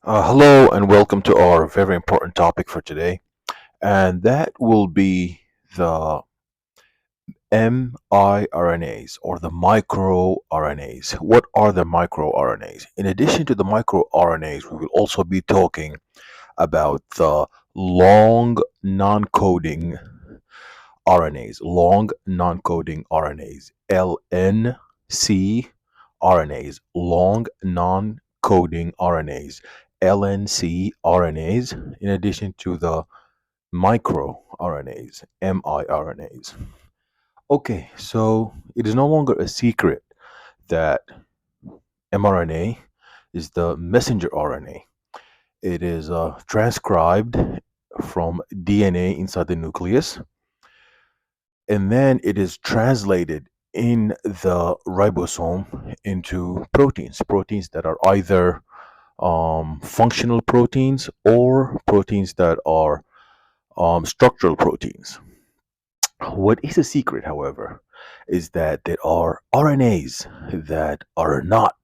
Hello and welcome to our very important topic for today, and that will be the miRNAs or the microRNAs. What are the microRNAs? In addition to the microRNAs, we will also be talking about the long non-coding long non-coding RNAs, LNC-RNAs, long non-coding RNAs, LNC-RNAs, in addition to the microRNAs, miRNAs. Okay, so it is no longer a secret that mRNA is the messenger RNA. It is transcribed from DNA inside the nucleus, and then it is translated in the ribosome into proteins that are either functional proteins or proteins that are structural proteins. What is a secret, however, is that there are RNAs that are not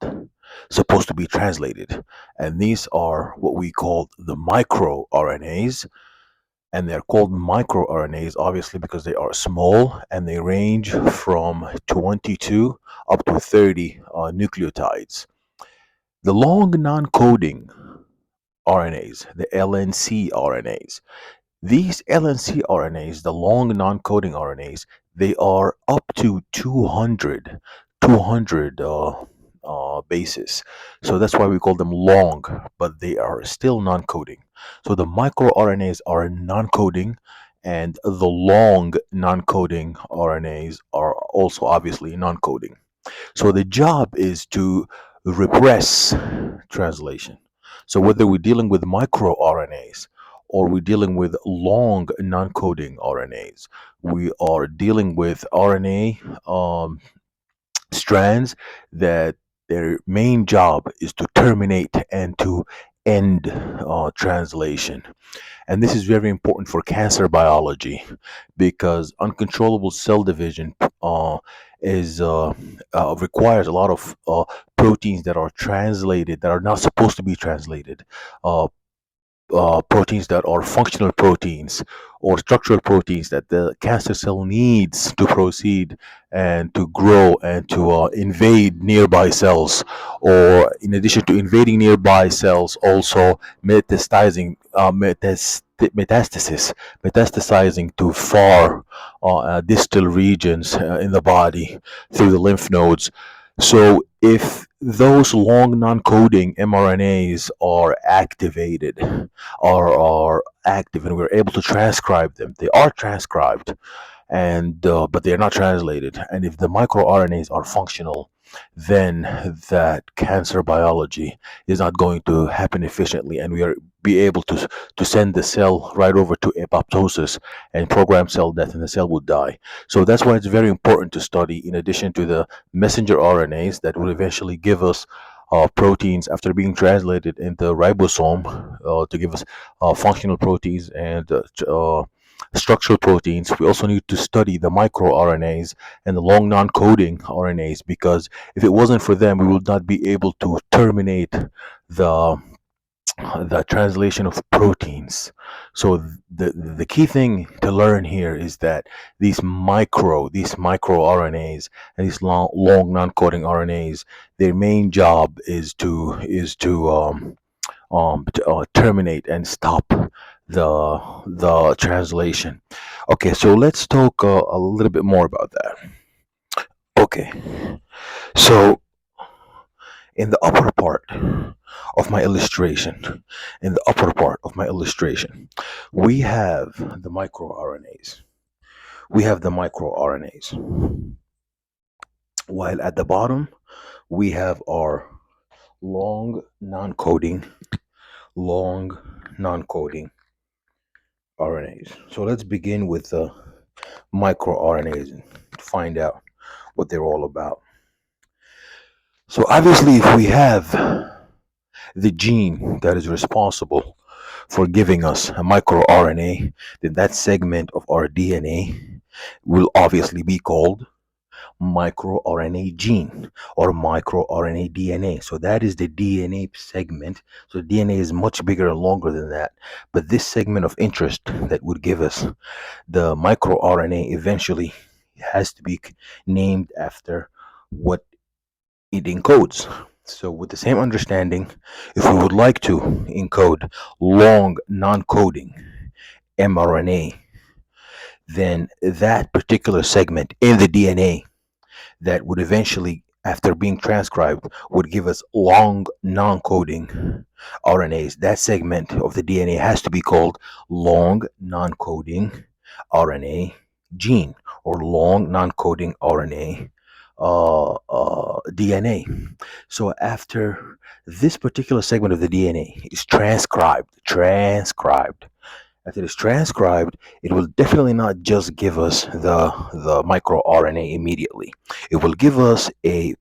supposed to be translated, and these are what we call the microRNAs, and they're called microRNAs obviously because they are small and they range from 22 up to 30 nucleotides. The long non-coding RNAs, the LNC RNAs, these LNC RNAs, the long non-coding RNAs, they are up to 200 bases. So that's why we call them long, but they are still non-coding. So the microRNAs are non-coding, and the long non-coding RNAs are also obviously non-coding. So the job is to repress translation. So whether we're dealing with microRNAs or we're dealing with long non-coding RNAs, we are dealing with RNA strands that their main job is to terminate and to end translation. And this is very important for cancer biology because uncontrollable cell division is requires a lot of proteins that are translated that are not supposed to be translated. Uh, Proteins that are functional proteins or structural proteins that the cancer cell needs to proceed and to grow and to invade nearby cells, or in addition to invading nearby cells, also metastasizing to far distal regions in the body through the lymph nodes. So if those long non-coding mRNAs are activated, are active, and we're able to transcribe them, they are transcribed, and but they're not translated. And if the microRNAs are functional, then that cancer biology is not going to happen efficiently, and we are be able to send the cell right over to apoptosis and program cell death, and the cell will die. So that's why it's very important to study, in addition to the messenger RNAs that will eventually give us proteins after being translated into ribosome to give us functional proteins and structural proteins. We also need to study the microRNAs and the long non-coding RNAs, because if it wasn't for them, we would not be able to terminate the the translation of proteins. So the key thing to learn here is that these micro RNAs and these long non-coding RNAs, their main job is to terminate and stop the translation. Okay, so let's talk a little bit more about that. Okay, so in the upper part of my illustration, we have the microRNAs. We have the microRNAs. While at the bottom, we have our long non-coding, long non-coding RNAs. So let's begin with the microRNAs and find out what they're all about. So obviously, if we have the gene that is responsible for giving us a microRNA, then that segment of our DNA will obviously be called microRNA gene or microRNA DNA. So that is the DNA segment. So DNA is much bigger and longer than that. But this segment of interest that would give us the microRNA eventually has to be named after what it encodes. So, with the same understanding, if we would like to encode long non coding mRNA, then that particular segment in the DNA that would eventually, after being transcribed, would give us long non coding RNAs. That segment of the DNA has to be called long non coding RNA gene or long non coding RNA DNA. So after this particular segment of the DNA is transcribed, after it's transcribed, it will definitely not just give us the microRNA immediately. It will give us a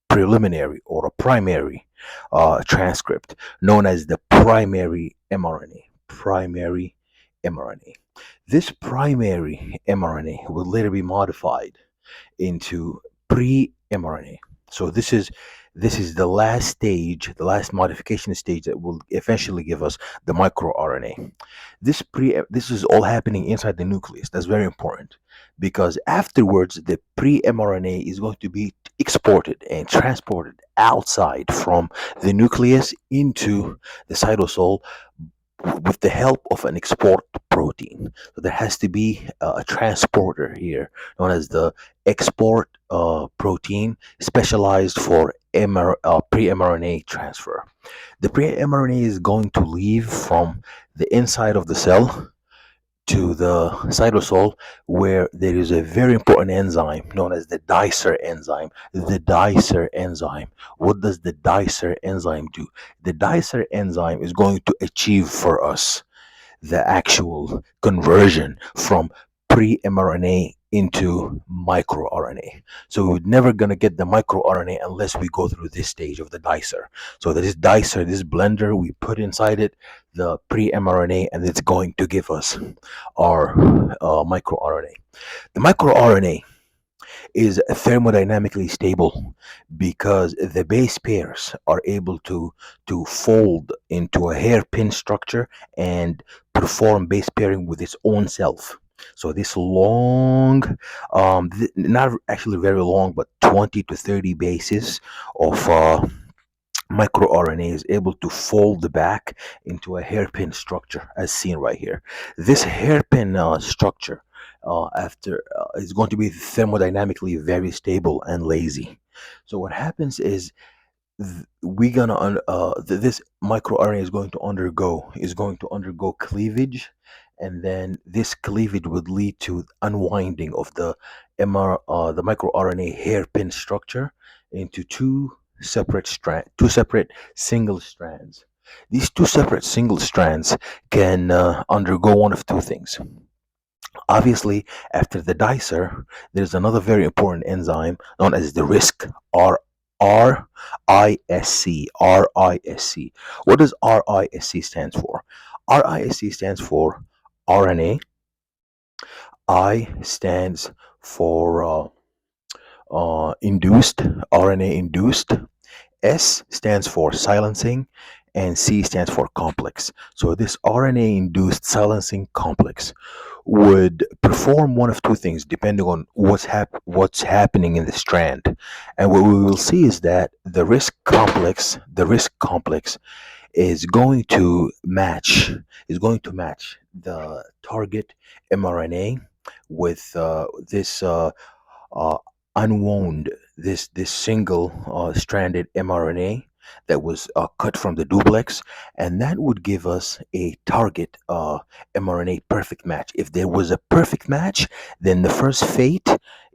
preliminary or a primary transcript known as the primary mRNA. Primary mRNA. This primary mRNA will later be modified into pre-mRNA. So this is the last stage, the last modification stage that will eventually give us the microRNA. This is all happening inside the nucleus. That's very important because afterwards the pre-mRNA is going to be exported and transported outside from the nucleus into the cytosol with the help of an export protein. So there has to be a transporter here known as the export protein specialized for pre-mRNA transfer. The pre-mRNA is going to leave from the inside of the cell to the cytosol where there is a very important enzyme known as the dicer enzyme. The dicer enzyme. What does the dicer enzyme do? The dicer enzyme is going to achieve for us the actual conversion from pre-mRNA into microRNA. So we're never going to get the microRNA unless we go through this stage of the dicer. So this dicer, this blender, we put inside it the pre-mRNA and it's going to give us our microRNA. The microRNA is thermodynamically stable because the base pairs are able to fold into a hairpin structure and perform base pairing with its own self. So this long, not actually very long, but 20 to 30 bases of microRNA is able to fold back into a hairpin structure as seen right here. This hairpin structure after is going to be thermodynamically very stable and lazy. So what happens is this microRNA is going to undergo cleavage, and then this cleavage would lead to unwinding of the microRNA hairpin structure into two separate single strands. These two separate single strands can undergo one of two things. Obviously, after the dicer, there's another very important enzyme known as the RISC. What does RISC stands for? RISC stands for RNA. I stands for induced, RNA induced. S stands for silencing, and C stands for complex. So this RNA induced silencing complex would perform one of two things depending on what's happening in the strand. And what we will see is that the RISC complex is going to match the target mRNA with this uh, unwound this single stranded mRNA that was cut from the duplex, and that would give us a target mRNA perfect match. If there was a perfect match, then the first fate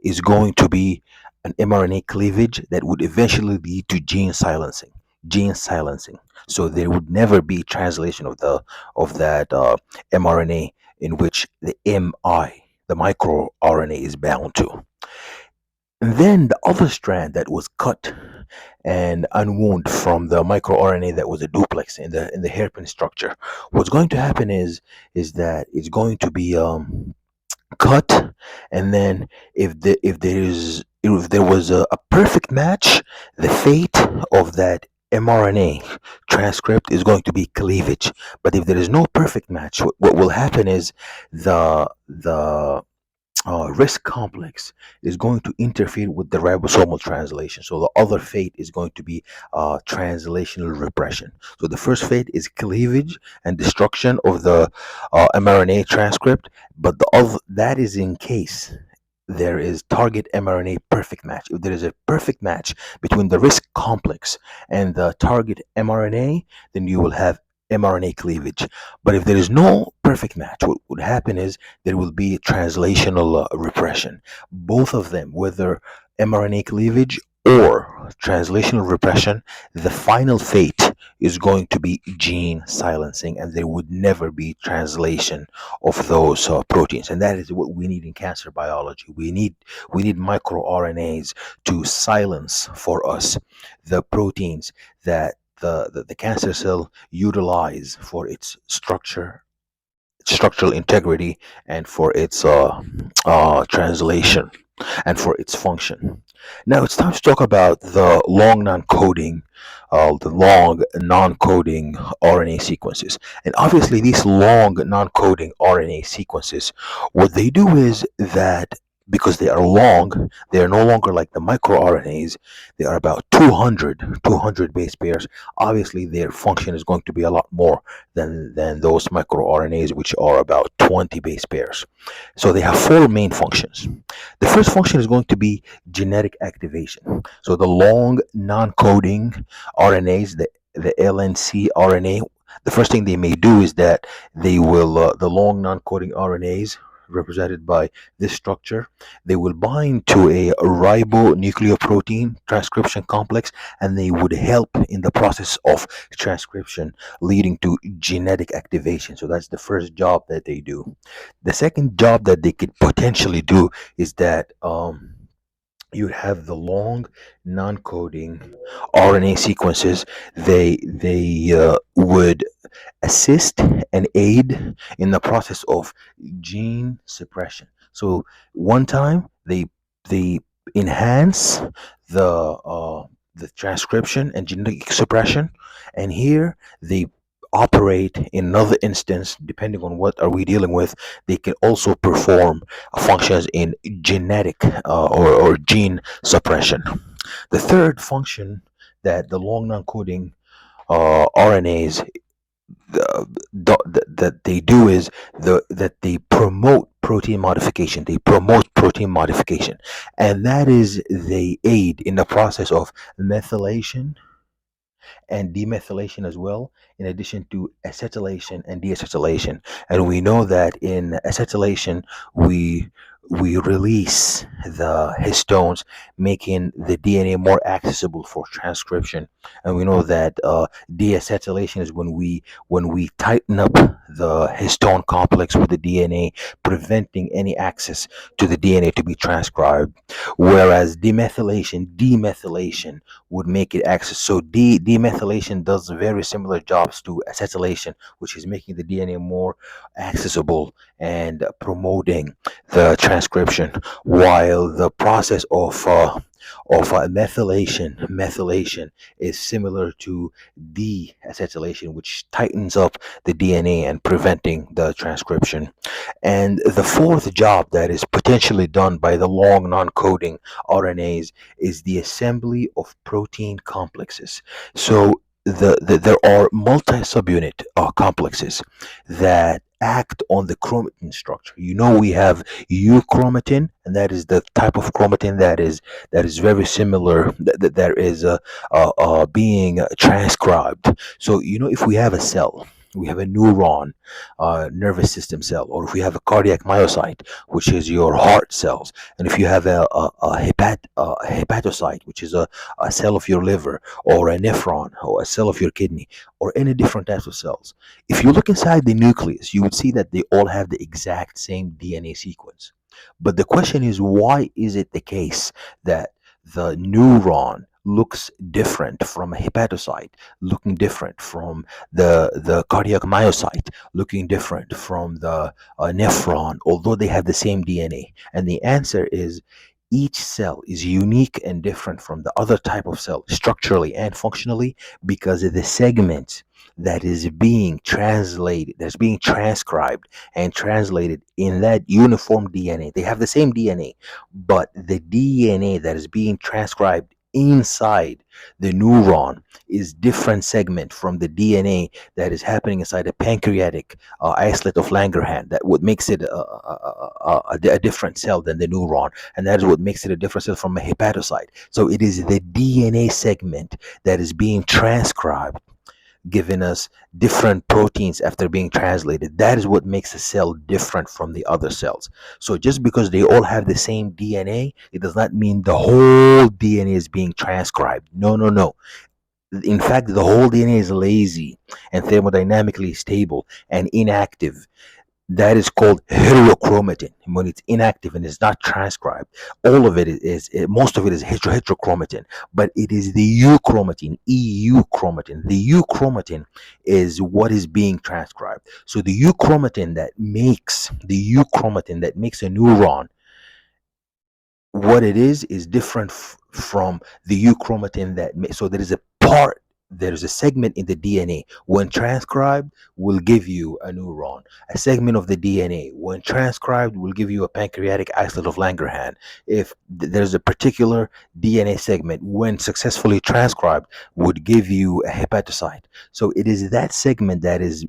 is going to be an mRNA cleavage that would eventually lead to gene silencing. Gene silencing. So there would never be translation of that mRNA in which the the microRNA, is bound to. And then the other strand that was cut and unwound from the microRNA that was a duplex in the hairpin structure, what's going to happen is that it's going to be cut, and then if there is if there was a perfect match, the fate of that mRNA transcript is going to be cleavage. But if there is no perfect match, what will happen is the risk complex is going to interfere with the ribosomal translation. So the other fate is going to be translational repression. So the first fate is cleavage and destruction of the mRNA transcript, but the other that is in case there is target mRNA perfect match. If there is a perfect match between the risk complex and the target mRNA, then you will have mRNA cleavage. But if there is no perfect match, what would happen is there will be translational repression. Both of them, whether mRNA cleavage or translational repression, the final fate is going to be gene silencing, and there would never be translation of those proteins. And that is what we need in cancer biology. We need microRNAs to silence for us the proteins that the cancer cell utilize for its structural integrity and for its translation and for its function. Now it's time to talk about the long non-coding RNA sequences. And obviously, these long non-coding RNA sequences, what they do is that because they are long, they are no longer like the microRNAs. They are about 200 base pairs. Obviously, their function is going to be a lot more than those microRNAs, which are about 20 base pairs. So they have four main functions. The first function is going to be genetic activation. So the long non-coding RNAs, the LncRNA, the first thing they may do is that they will, the long non-coding RNAs represented by this structure, they will bind to a ribonucleoprotein transcription complex, and they would help in the process of transcription, leading to genetic activation. So that's the first job that they do. The second job that they could potentially do is that you have the long non-coding RNA sequences. They would assist and aid in the process of gene suppression. So one time they enhance the transcription and genetic suppression, and here they operate in another instance. Depending on what are we dealing with, they can also perform functions in genetic or gene suppression. The third function that the long non-coding RNAs that they do is that they promote protein modification. They promote protein modification, and that is they aid in the process of methylation and demethylation as well, in addition to acetylation and deacetylation. And we know that in acetylation, we release the histones, making the DNA more accessible for transcription. And we know that deacetylation is when we tighten up the histone complex with the DNA, preventing any access to the DNA to be transcribed. Whereas demethylation would make it access. So demethylation does very similar jobs to acetylation, which is making the DNA more accessible and promoting the transcription, while the process of methylation is similar to deacetylation, which tightens up the DNA and preventing the transcription. And the fourth job that is potentially done by the long non-coding RNAs is the assembly of protein complexes. So there are multi-subunit complexes that act on the chromatin structure. We have euchromatin, and that is the type of chromatin that is very similar, that is being transcribed. So if we have a cell, we have a neuron, nervous system cell, or if we have a cardiac myocyte, which is your heart cells, and if you have a hepatocyte, which is a cell of your liver, or a nephron, or a cell of your kidney, or any different types of cells, if you look inside the nucleus, you would see that they all have the exact same DNA sequence. But the question is, why is it the case that the neuron looks different from a hepatocyte, looking different from the cardiac myocyte, looking different from the nephron, although they have the same DNA? And the answer is each cell is unique and different from the other type of cell structurally and functionally because of the segment that is being translated, that's being transcribed and translated in that uniform DNA. They have the same DNA, but the DNA that is being transcribed inside the neuron is different segment from the DNA that is happening inside a pancreatic isolate of LncRNA. That what makes it a different cell than the neuron, and that is what makes it a different cell from a hepatocyte. So it is the DNA segment that is being transcribed, giving us different proteins after being translated. That is what makes a cell different from the other cells. So just because they all have the same DNA, it does not mean the whole DNA is being transcribed. No, no, no. In fact, the whole DNA is lazy and thermodynamically stable and inactive. That is called heterochromatin. When it's inactive and it's not transcribed, all of it most of it is heterochromatin, but it is the euchromatin, EU chromatin. The euchromatin is what is being transcribed. So the euchromatin that makes a neuron, what it is different from the euchromatin so there is a segment in the DNA when transcribed will give you a neuron. A segment of the DNA when transcribed will give you a pancreatic isolate of Langerhans. If there's a particular DNA segment when successfully transcribed would give you a hepatocyte. So it is that segment that is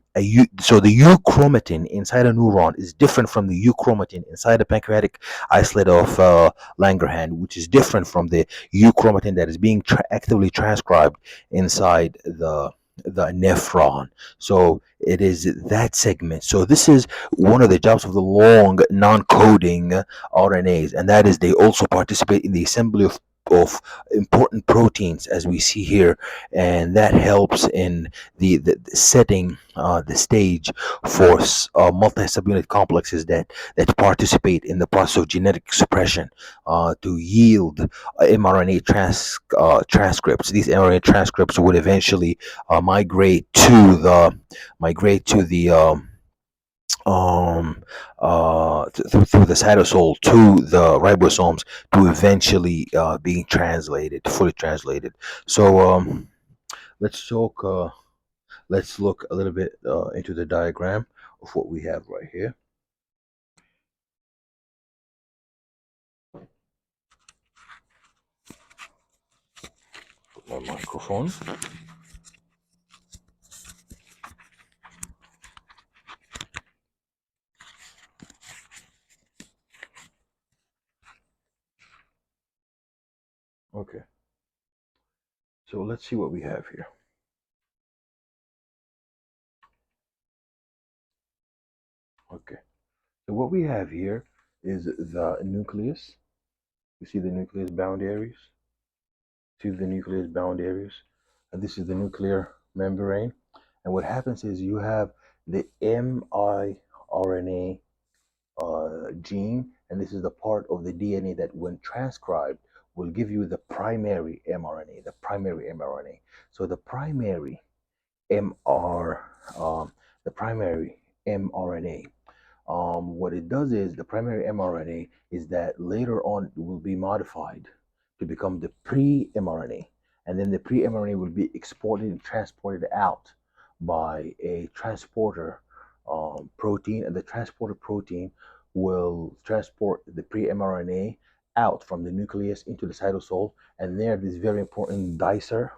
so the euchromatin inside a neuron is different from the euchromatin inside a pancreatic isolate of Langerhans, which is different from the euchromatin that is being actively transcribed inside the nephron. So it is that segment. So this is one of the jobs of the long non-coding RNAs, and that is they also participate in the assembly of important proteins as we see here, and that helps in the setting the stage for multi-subunit complexes that participate in the process of genetic expression to yield mRNA transcripts. These mRNA transcripts would eventually migrate to the through the cytosol to the ribosomes to eventually being fully translated. So let's talk. Let's look a little bit into the diagram of what we have right here. Put my microphone. Okay. So let's see what we have here. Okay. So what we have here is the nucleus. You see the nucleus bound areas? See the nucleus bound areas? And this is the nuclear membrane. And what happens is you have the miRNA gene, and this is the part of the DNA that, when transcribed, will give you the primary mRNA. So um, the primary mRNA. What it does is the primary mRNA is that later on it will be modified to become the pre-mRNA, and then the pre-mRNA will be exported and transported out by a transporter protein, and the transporter protein will transport the pre-mRNA out from the nucleus into the cytosol, and there this very important dicer.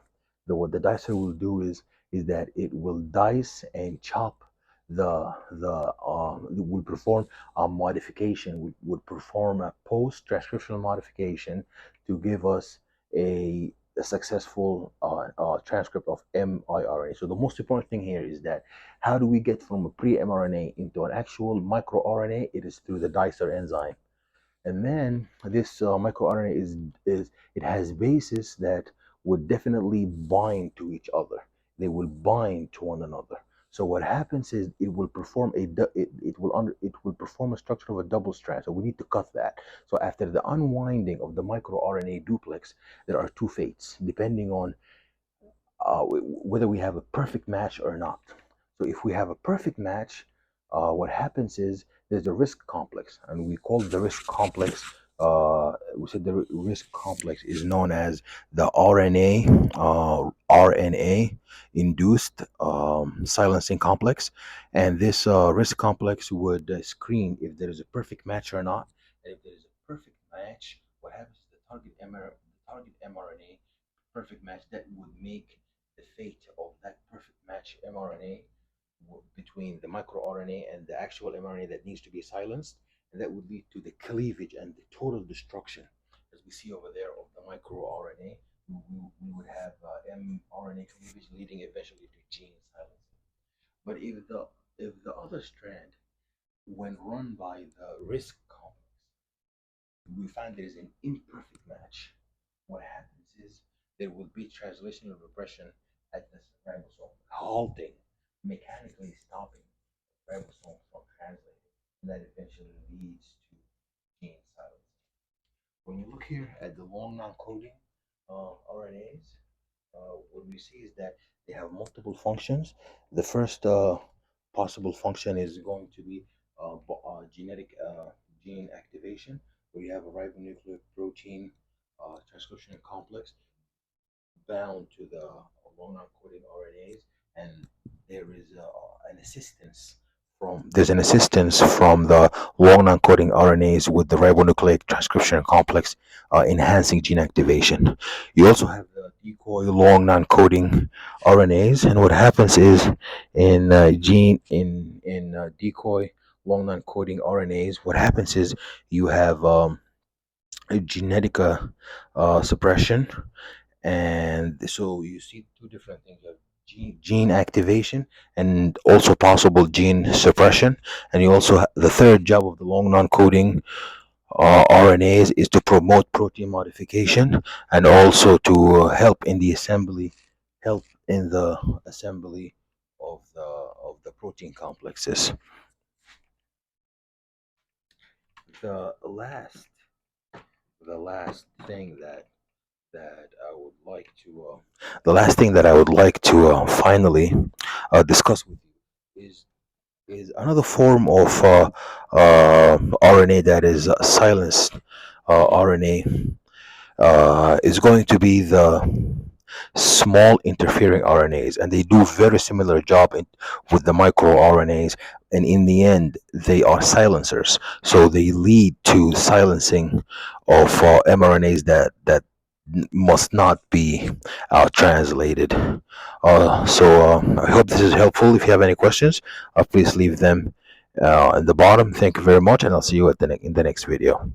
What the dicer will do is that it will dice and chop would perform a modification, would perform a post-transcriptional modification to give us a successful transcript of miRNA. So the most important thing here is that how do we get from a pre-mRNA into an actual microRNA? It is through the dicer enzyme. And then this microRNA is it has bases that would definitely bind to each other. They will bind to one another. So what happens is it will perform it will perform a structure of a double strand. So we need to cut that. So after the unwinding of the microRNA duplex, there are two fates depending on whether we have a perfect match or not. So if we have a perfect match, what happens is there's a risk complex, and we call the risk complex we said the risk complex is known as the RNA induced silencing complex, and this risk complex would screen if there is a perfect match or not. And if there is a perfect match, what happens is the target mRNA perfect match that would make the fate of that perfect match mRNA between the microRNA and the actual mRNA that needs to be silenced, and that would lead to the cleavage and the total destruction, as we see over there, of the microRNA. We would have mRNA cleavage leading eventually to gene silencing. But if the other strand, when run by the risk complex, we find there is an imperfect match, what happens is there will be translational repression at the ribosome, halting, mechanically stopping the ribosome from translating, and that eventually leads to gene silencing. When you look here at the long non-coding RNAs, what we see is that they have multiple functions. The first possible function is going to be genetic gene activation, where you have a ribonucleic protein transcription complex bound to the long non-coding RNAs, and there's an assistance from the long non-coding RNAs with the ribonucleic transcription complex enhancing gene activation. You also have the decoy long non-coding RNAs, and what happens is in decoy long non-coding RNAs, what happens is you have a genetic suppression, and so you see two different things. You have gene activation and also possible gene suppression. And you also the third job of the long non-coding RNAs is to promote protein modification, and also to help in the assembly of the protein complexes. The last the last thing that I would like to finally discuss with you is another form of RNA that is silenced RNA, is going to be the small interfering RNAs, and they do very similar job with the microRNAs, and in the end they are silencers, so they lead to silencing of mRNAs that must not be translated. I hope this is helpful. If you have any questions, please leave them in the bottom. Thank you very much, and I'll see you in the next video.